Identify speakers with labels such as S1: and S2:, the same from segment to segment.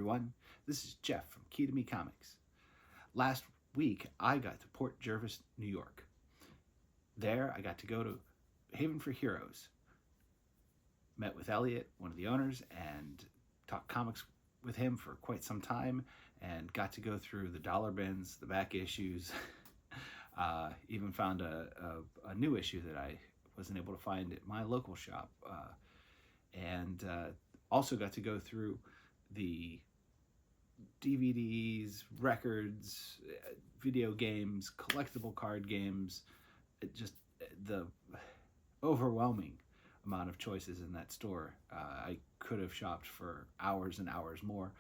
S1: everyone. This is Jeff from Key to Me Comics. Last week, I got to Port Jervis, New York. There, I got to go to Haven for Heroes. Met with Elliott, one of the owners, and talked comics with him for quite some time, and got to go through the dollar bins, the back issues. Even found a new issue that I wasn't able to find at my local shop. And also got to go through the DVDs, records, video games, collectible card games, just the overwhelming amount of choices in that store. I could have shopped for hours and hours more.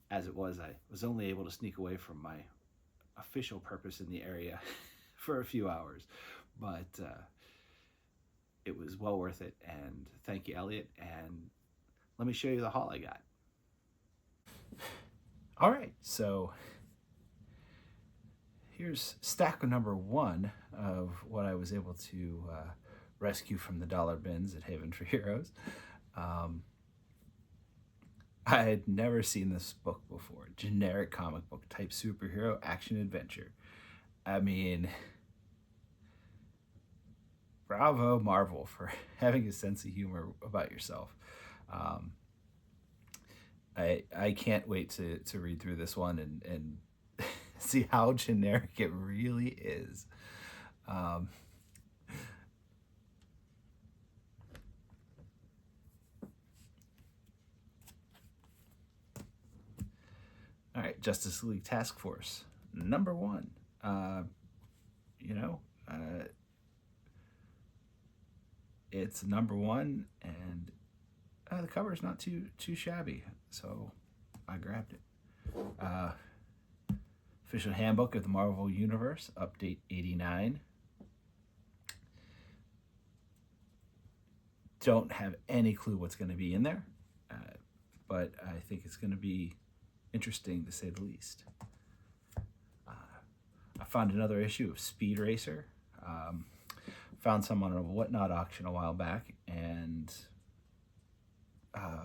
S1: As it was, I was only able to sneak away from my official purpose in the area for a few hours, but it was well worth it, and thank you, Elliott, and let me show you the haul I got. All right, so here's stack number one of what I was able to rescue from the dollar bins at Haven for Heroes. I had never seen this book before. Generic comic book type superhero action adventure. I mean, bravo Marvel for having a sense of humor about yourself. I can't wait to read through this one and see how generic it really is. All right, Justice League Task Force number one. It's number one, and the cover is not too shabby, so I grabbed it. Official Handbook of the Marvel Universe, Update 89. Don't have any clue what's going to be in there, but I think it's going to be interesting to say the least. I found another issue of Speed Racer. Found some on a Whatnot auction a while back, and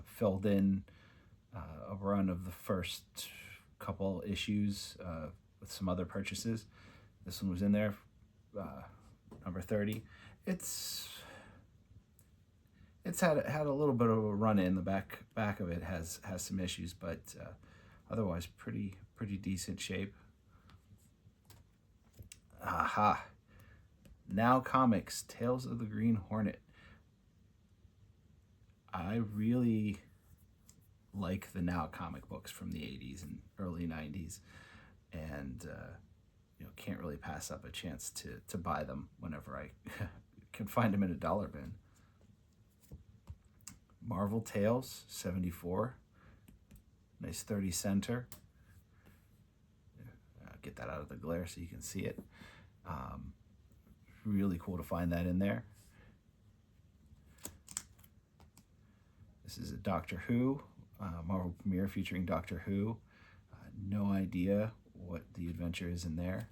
S1: filled in a run of the first couple issues with some other purchases. This one was in there, number 30. It's had a little bit of a run in. The back of it has some issues, but otherwise pretty decent shape. Aha! Now Comics, Tales of the Green Hornet. I really like the Now comic books from the 80s and early 90s, and can't really pass up a chance to buy them whenever I can find them in a dollar bin. Marvel Tales 74, nice 30 center. Get that out of the glare so you can see it. Really cool to find that in there. This is a Doctor Who, Marvel premiere featuring Doctor Who. No idea what the adventure is in there.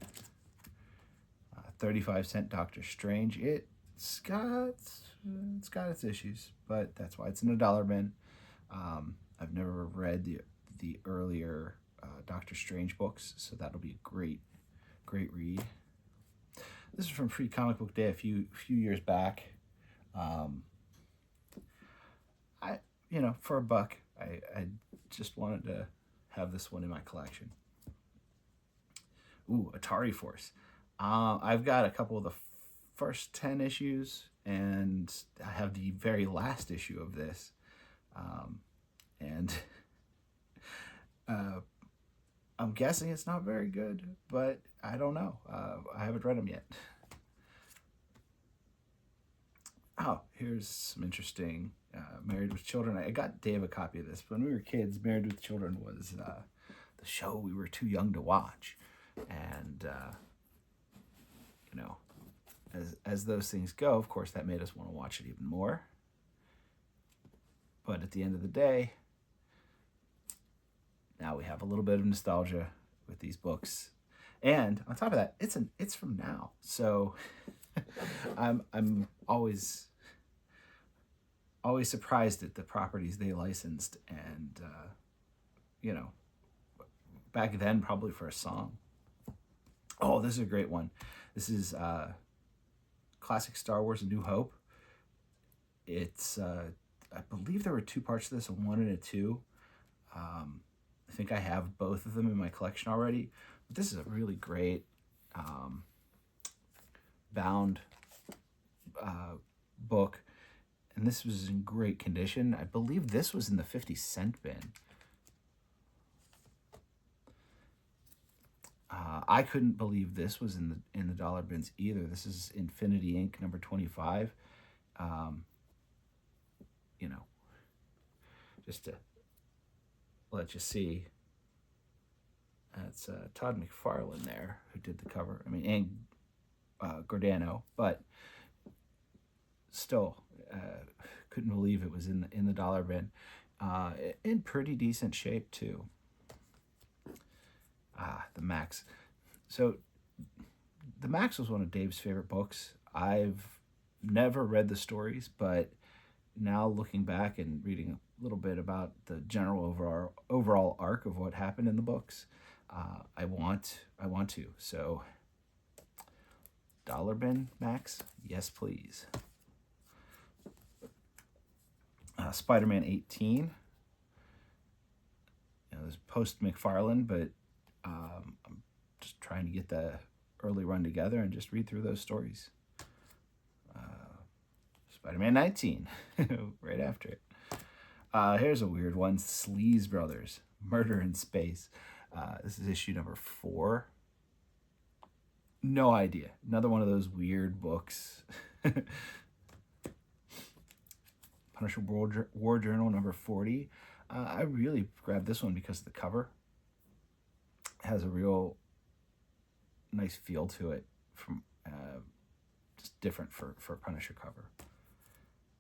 S1: 35-cent Doctor Strange. It's got its issues, but that's why it's in a dollar bin. I've never read the earlier Doctor Strange books, so that'll be a great read. This is from Free Comic Book Day a few years back. For $1, I just wanted to have this one in my collection. Ooh, Atari Force. I've got a couple of the first 10 issues, and I have the very last issue of this. I'm guessing it's not very good, but I don't know. I haven't read them yet. Oh, here's some interesting Married with Children. I got Dave a copy of this. When we were kids, Married with Children was the show we were too young to watch. And, as those things go, of course, that made us want to watch it even more. But at the end of the day, now we have a little bit of nostalgia with these books. And on top of that, it's from now. So I'm always surprised at the properties they licensed, and you know, back then probably for a song. Oh, this is a great one. This is classic Star Wars: A New Hope. It's I believe there were 2 parts to this, a 1 and a 2. I think I have both of them in my collection already. But this is a really great bound book, and this was in great condition. I believe this was in the 50-cent bin. I couldn't believe this was in the dollar bins either. This is Infinity Inc. number 25. You know, just to let you see, that's Todd McFarlane there who did the cover. I mean, and Giordano, but still, couldn't believe it was in the dollar bin. In pretty decent shape too. The Max. So, the Max was one of Dave's favorite books. I've never read the stories, but now looking back and reading a little bit about the general overall arc of what happened in the books, I want to. So, dollar bin, Max? Yes, please. Spider-Man 18. There's post McFarlane, but I'm just trying to get the early run together and just read through those stories. Spider-Man 19, right after it. Here's a weird one. Sleaze Brothers, Murder in Space. This is issue number 4. No idea. Another one of those weird books. Punisher War Journal number 40. I really grabbed this one because of the cover. It has a real nice feel to it, from just different for a Punisher cover.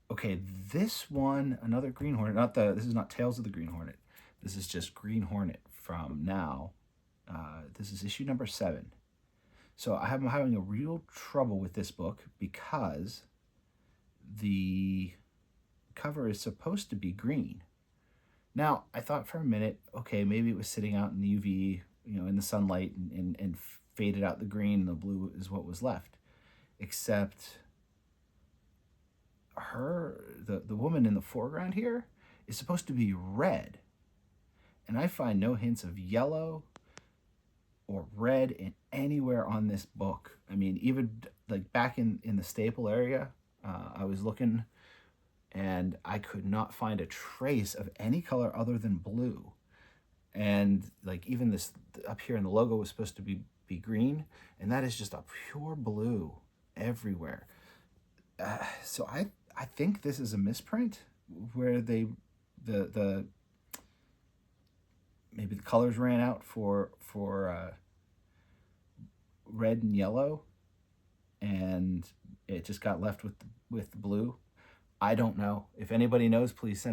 S1: Okay, this one, another Green Hornet. This is not Tales of the Green Hornet. This is just Green Hornet from now. This is issue number 7. So I'm having a real trouble with this book because the cover is supposed to be green. Now, I thought for a minute, okay, maybe it was sitting out in the UV, in the sunlight, and faded out the green, and the blue is what was left. Except the woman in the foreground here is supposed to be red. And I find no hints of yellow or red anywhere on this book. I mean, even like back in the staple area, I was looking, and I could not find a trace of any color other than blue. And like even this up here in the logo was supposed to be green, and that is just a pure blue everywhere. So I think this is a misprint where the maybe the colors ran out for red and yellow, and it just got left with the blue. I don't know. If anybody knows, please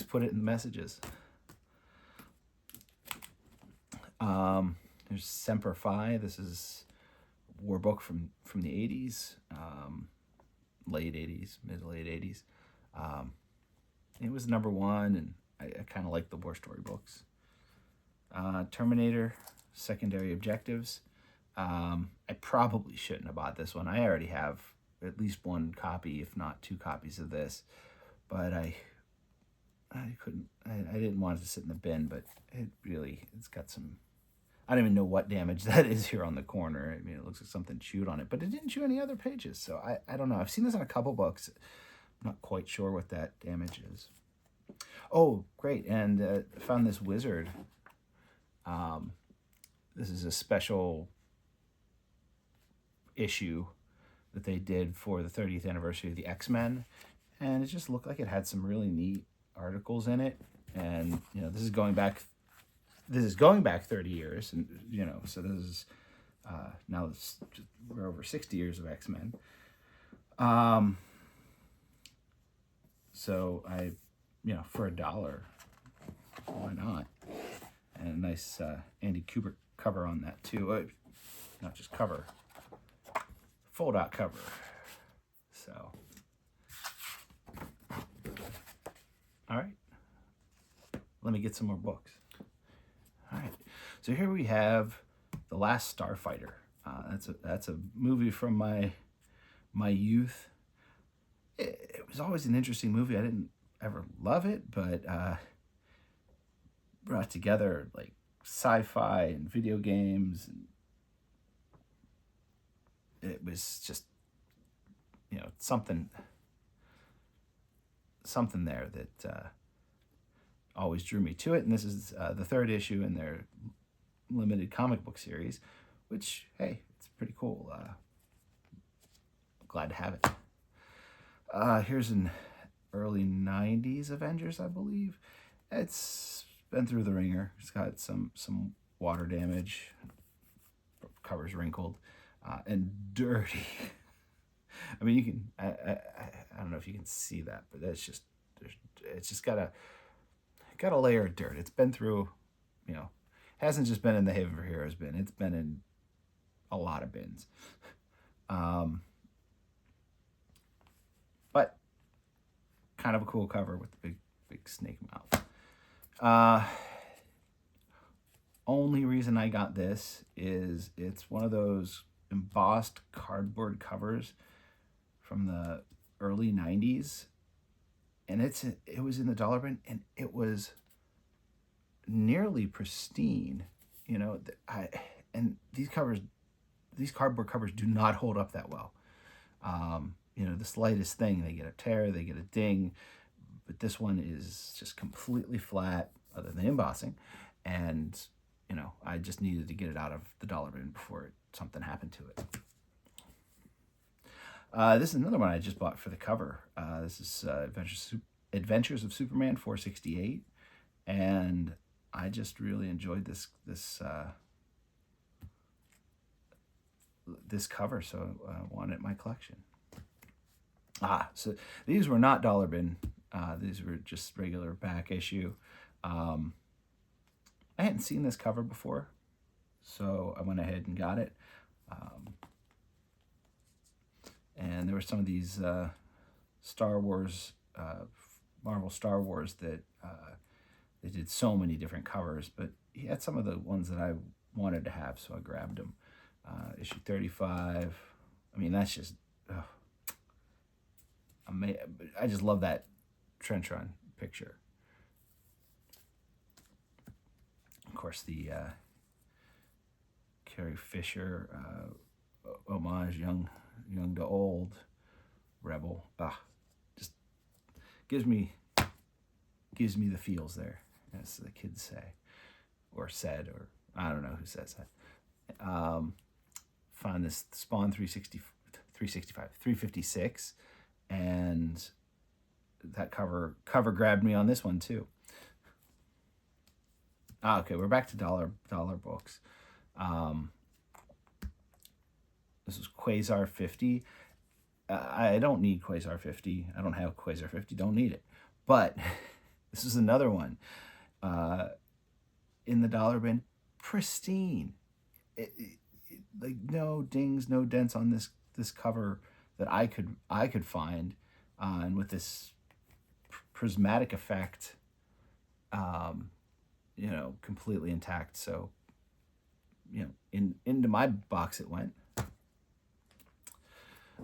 S1: put it in the messages. There's Semper Fi. This is a war book from the 80s, late 80s, mid-late 80s. It was number 1, and I kind of like the war story books. Terminator, Secondary Objectives. I probably shouldn't have bought this one. I already have at least 1 copy, if not 2 copies of this, but I couldn't. I didn't want it to sit in the bin, but it's got some. I don't even know what damage that is here on the corner. I mean, it looks like something chewed on it, but it didn't chew any other pages, so I don't know. I've seen this on a couple books. I'm not quite sure what that damage is. Oh, great, and found this Wizard. This is a special issue that they did for the 30th anniversary of the X-Men, and it just looked like it had some really neat articles in it. And this is going back 30 years, and so this is now we're over 60 years of X-Men. So I for $1, why not? And a nice Andy Kubert cover on that too. Not just cover, fold out cover. So, all right, let me get some more books. So here we have The Last Starfighter. That's a movie from my youth. It was always an interesting movie. I didn't ever love it, but brought together like sci-fi and video games, and it was just, you know, something there that always drew me to it. And this is the third issue in their limited comic book series, which, hey, it's pretty cool. Glad to have it. Here's an early 90s Avengers, I believe. It's been through the ringer. It's got some water damage, cover's wrinkled, and dirty. I mean, you can, I don't know if you can see that, but it's just got a layer of dirt. It's been through, you know, hasn't just been in the Haven for Heroes bin. It's been in a lot of bins. But kind of a cool cover with the big snake mouth. Only reason I got this is it's one of those embossed cardboard covers from the early 90s, and it was in the dollar bin, and it was nearly pristine. You know, and these cardboard covers do not hold up that well. You know, the slightest thing, they get a tear, they get a ding, but this one is just completely flat, other than the embossing, and, you know, I just needed to get it out of the dollar bin before something happened to it. This is another one I just bought for the cover. This is Adventures of Superman 468, and I just really enjoyed this cover, so I wanted it in my collection. So these were not dollar bin. These were just regular back issue. I hadn't seen this cover before, so I went ahead and got it. And there were some of these Star Wars, Marvel Star Wars that they did so many different covers, but he had some of the ones that I wanted to have, so I grabbed them. Issue 35. I mean, that's just, I just love that trench run picture. Of course, the Carrie Fisher homage, young to old, Rebel. Just gives me the feels there, as the kids say, or said, or I don't know who says that. Found this Spawn 356, and that cover grabbed me on this one too. Okay, we're back to dollar books. This is Quasar 50. I don't need Quasar 50. I don't have Quasar 50. Don't need it. But this is another one in the dollar bin, pristine. Like no dings, no dents on this cover that I could find, and with this prismatic effect, you know, completely intact. So, you know, into my box it went.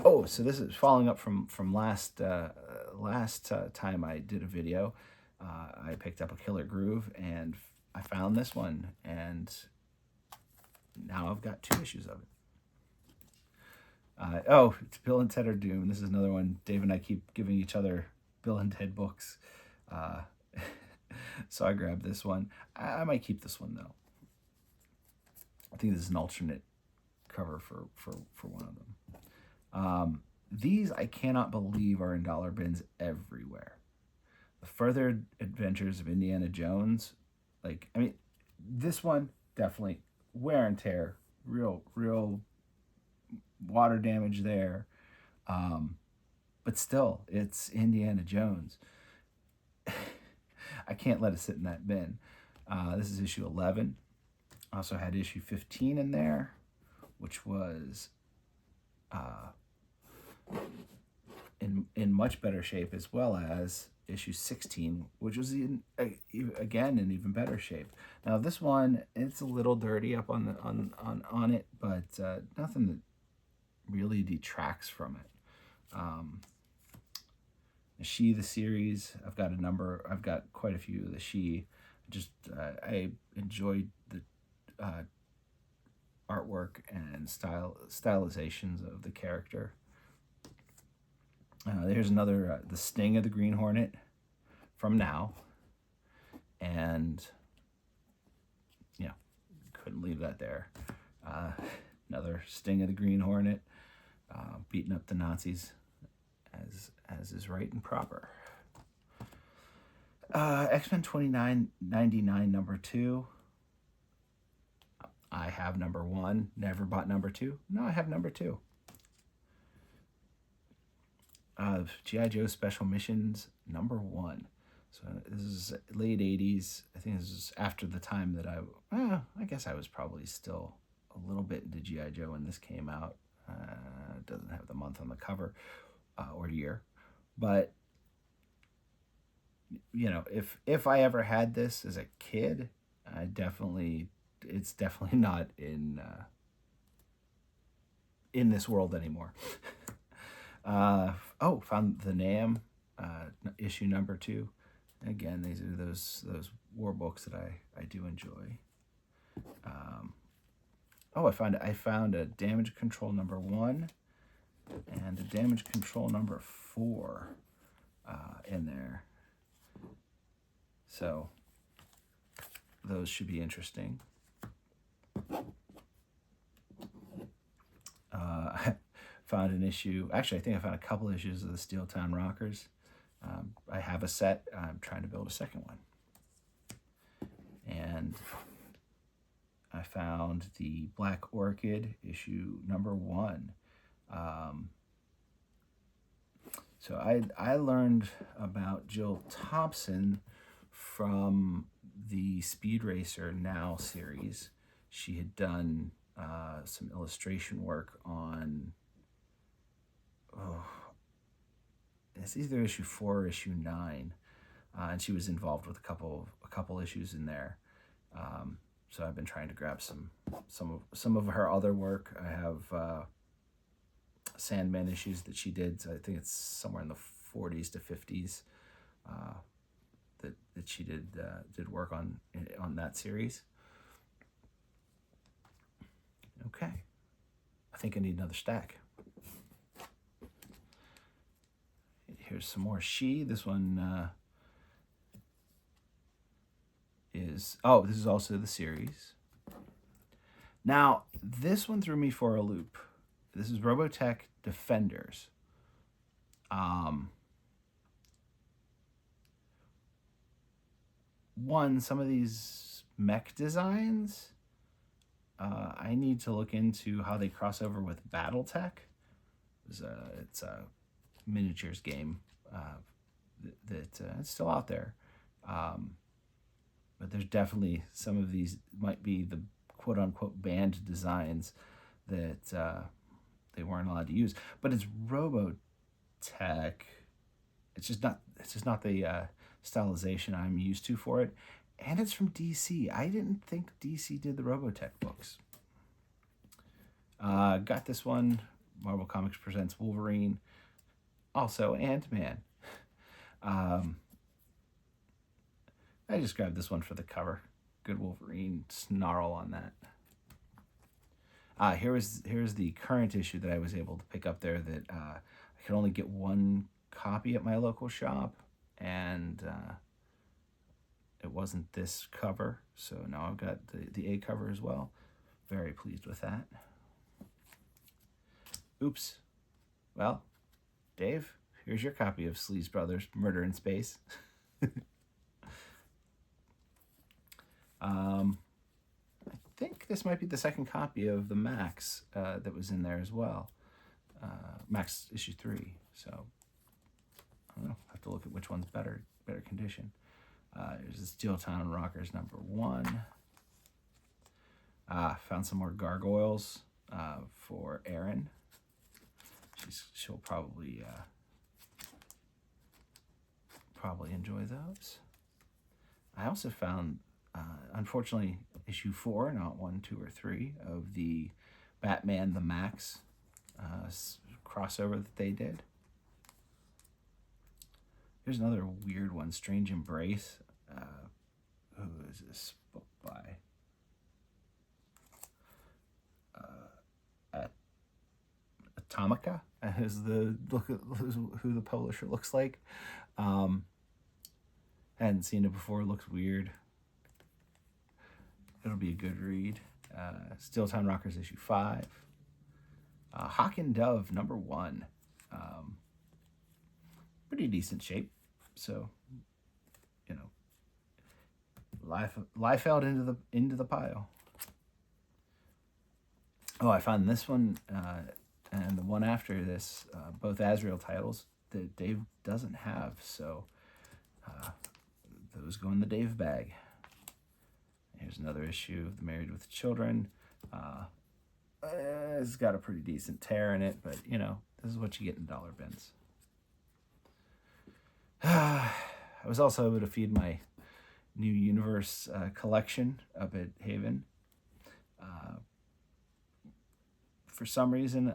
S1: Oh, so this is following up from last time I did a video. I picked up a Killer Groove, and I found this one, and now I've got 2 issues of it. It's Bill and Ted Are Doomed. This is another one. Dave and I keep giving each other Bill and Ted books. So I grabbed this one. I might keep this one, though. I think this is an alternate cover for one of them. These I cannot believe are in dollar bins everywhere. The Further Adventures of Indiana Jones. Like, I mean, this one, definitely wear and tear. Real water damage there. But still, it's Indiana Jones. I can't let it sit in that bin. This is issue 11. Also had issue 15 in there, which was in much better shape, as well as issue 16, which was again in even better shape. Now this one, it's a little dirty up on it, but nothing that really detracts from it. The series, I've got quite a few of the She. I enjoyed the artwork and stylizations of the character. There's another, The Sting of the Green Hornet from Now. And, couldn't leave that there. Another Sting of the Green Hornet, beating up the Nazis as is right and proper. X-Men 2999 number 2. I have number 1. Never bought number 2. No, I have number 2. G.I. Joe Special Missions number 1. So this is late 80s. I think this is after the time that I guess I was probably still a little bit into G.I. Joe when this came out. It doesn't have the month on the cover or year. But, if I ever had this as a kid, it's definitely not in this world anymore. Found the NAM issue number 2. Again, these are those war books that I do enjoy. I found a Damage Control number 1 and a Damage Control number 4 in there. So those should be interesting. I found an issue. Actually, I think I found a couple issues of the Steel Town Rockers. I have a set. I'm trying to build a second one. And I found the Black Orchid issue number 1. So I learned about Jill Thompson from the Speed Racer Now series. She had done some illustration work on, it's either issue 4 or issue 9, and she was involved with a couple issues in there. So I've been trying to grab some of her other work. I have Sandman issues that she did. So I think it's somewhere in the 40s to 50s that she did work on that series. Okay, I think I need another stack. Here's some more She. This one this is also the series. Now, this one threw me for a loop. This is Robotech Defenders. Some of these mech designs, I need to look into how they cross over with BattleTech. It's a miniatures game that it's still out there. But there's definitely some of these might be the quote-unquote banned designs that they weren't allowed to use. But it's Robotech. It's just not the stylization I'm used to for it. And it's from DC. I didn't think DC did the Robotech books. Got this one. Marvel Comics presents Wolverine. Also Ant-Man. I just grabbed this one for the cover. Good Wolverine snarl on that. Here's the current issue that I was able to pick up there that I could only get one copy at my local shop, and it wasn't this cover, so now I've got the A cover as well. Very pleased with that. Oops. Well, Dave, here's your copy of Sleaze Brothers Murder in Space. I think this might be the second copy of the Max that was in there as well. Max issue 3. So I don't know. I have to look at which one's better condition. There's the Steel Town Rockers number 1. Found some more gargoyles for Erin. She'll probably
S2: probably enjoy those. I also found, unfortunately, issue 4, not 1, 2, or 3, of the Batman the Max crossover that they did. Here's another weird one, Strange Embrace. Who is this book by? Atomica is the look at who the publisher looks like. Hadn't seen it before. It looks weird. It'll be a good read. Steel Time Rockers issue 5. Hawk and Dove #1. Pretty decent shape. So, you know, life out into the pile. Oh, I found this one and the one after this, both Azrael titles that Dave doesn't have. So those go in the Dave bag. Here's another issue of The Married with Children. It's got a pretty decent tear in it, but you know, this is what you get in dollar bins. I was also able to feed my New Universe collection up at Haven. For some reason,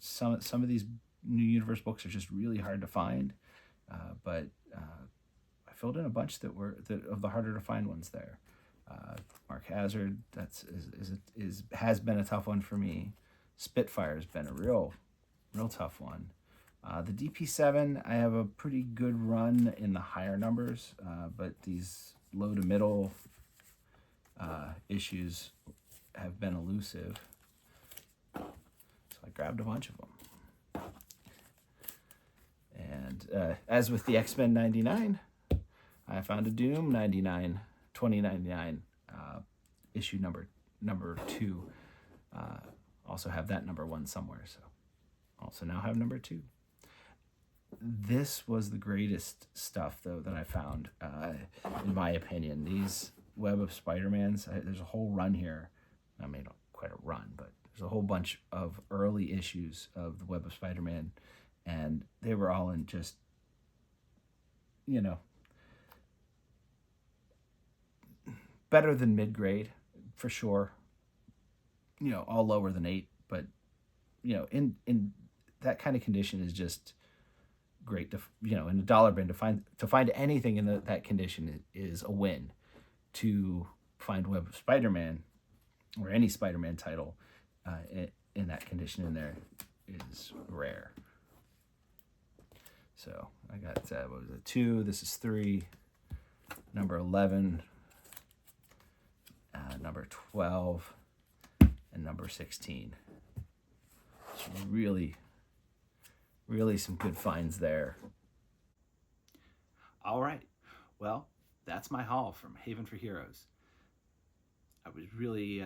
S2: some of these New Universe books are just really hard to find, but I filled in a bunch that were of the harder to find ones there. Mark Hazard, has been a tough one for me. Spitfire's been a real tough one. The DP7, I have a pretty good run in the higher numbers, but these low to middle issues have been elusive. So I grabbed a bunch of them. And as with the X-Men 99, I found a Doom 2099 issue number 2. Also have that #1 somewhere, so also now have #2. This was the greatest stuff, though, that I found, in my opinion. These Web of Spider-Mans, there's a whole run here. I mean, not quite a run, but there's a whole bunch of early issues of the Web of Spider-Man, and they were all in just, you know, better than mid-grade, for sure. You know, all lower than 8, but, you know, in that kind of condition is just great to, you know, in a dollar bin to find anything in that condition is a win. To find Web of Spider-Man or any Spider-Man title in that condition in there is rare. So I got what was it, 2? This is 3. #11, #12, and #16. It's really some good finds there.
S1: All right. Well, that's my haul from Haven for Heroes. I was really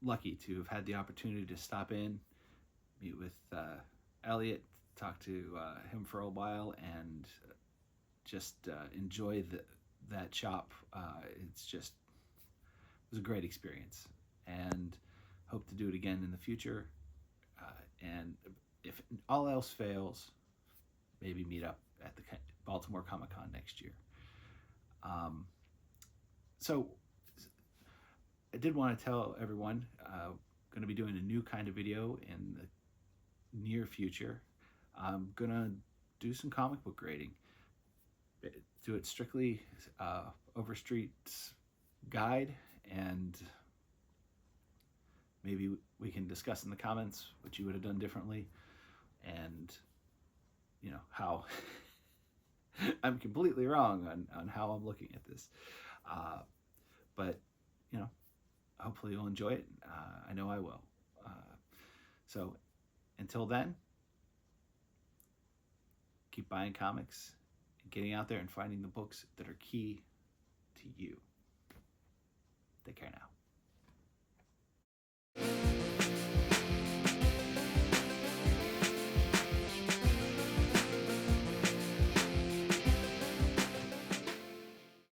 S1: lucky to have had the opportunity to stop in, meet with Elliott, talk to him for a while, and just enjoy that shop. It was a great experience, and hope to do it again in the future. And if all else fails, maybe meet up at the Baltimore Comic-Con next year. So I did want to tell everyone, going to be doing a new kind of video in the near future. I'm going to do some comic book grading. Do it strictly Overstreet's guide, and maybe we can discuss in the comments what you would have done differently, and you know how I'm completely wrong on how I'm looking at this, but you know, hopefully you'll enjoy it. I know I will. So until then, keep buying comics and getting out there and finding the books that are key to you. Take care now.